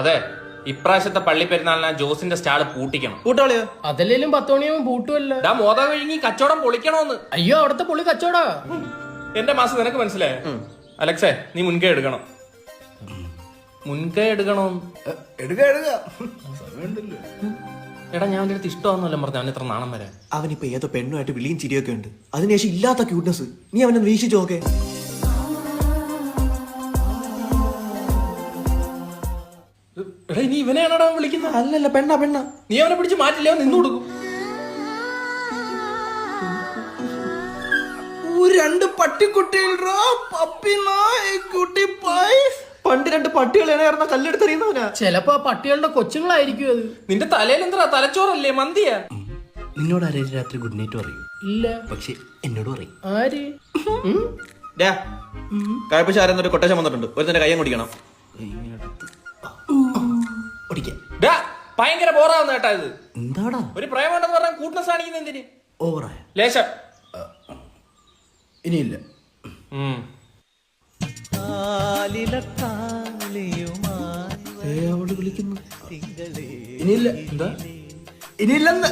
അതെ, ഇപ്രാവശ്യത്തെ പള്ളി പെരുന്നാളിന് ജോസിന്റെ സ്റ്റാള് പൂട്ടിക്കണം. കൂട്ടാളിയോ? അതല്ലേലും 10 മണിയാകുമ്പോൾ പൂട്ടുമല്ല. മോത കഴിഞ്ഞ് കച്ചവടം പൊളിക്കണോന്ന്. അയ്യോ, അവിടുത്തെ പൊളി കച്ചവടാ. എന്റെ മാസം നിനക്ക് മനസ്സിലായ? അലക്സേ, നീ മുൻകൈ എടുക്കണം. മുൻകൈ എടുക്കണോന്ന്. എടാ, ഞാൻ അവന്റെ അടുത്ത് ഇഷ്ടമാണെന്നല്ല പറഞ്ഞു. അവൻ ഇത്ര നാണം വരാൻ. അവനിപ്പോ ഏതോ പെണ്ണുമായിട്ട് വിളിയും ചിരിയൊക്കെ ഉണ്ട്. അതിനുശേഷം ഇല്ലാത്ത ക്യൂട്ട്നെസ്. നീ അവനെ വീക്ഷിച്ചു നോക്കേ. എടാ, നീ ഇവനെയാണോ വിളിക്കുന്നത്? അല്ലല്ല, പെണ്ണ. നീ അവനെ പിടിച്ച് മാറ്റില്ല, നിന്ന് കൊടുക്കും. 2 പട്ടിക്കുട്ടികൾ. പണ്ട് 2 പട്ടികളാണ് കല്ലെടുത്തെറിയുന്നവനാ. ചിലപ്പോ ആ പട്ടികളുടെ കൊച്ചുങ്ങളായിരിക്കും അത്. നിന്റെ തലയിൽ എന്താ തലച്ചോറല്ലേ? മന്തിയാ? നിന്നോട് ആരെയും രാത്രി ഗുഡ് നൈറ്റ് പറയും? ഇല്ല. പക്ഷെ എന്നോട് പറയും. ആര്? കഴിപ്പിച്ചാരെന്നൊരു കൊട്ടേഷൻ വന്നിട്ടുണ്ട്. ഒരുത്തന്റെ കയ്യം കുടിക്കണം. ഭയങ്കര ബോറാവുന്ന കേട്ടാ ഇത്. എന്താടാ ഒരു പ്രേമുണ്ടെന്ന് പറഞ്ഞാൽ കൂട്ട്നസ് കാണിക്കുന്ന എന്തിന്? ഓവറായ ലേശം. ഇനിയില്ല. അവള് വിളിക്കുന്നു. ഇനിയില്ല. എന്താ ഇനിയില്ലെന്ന്.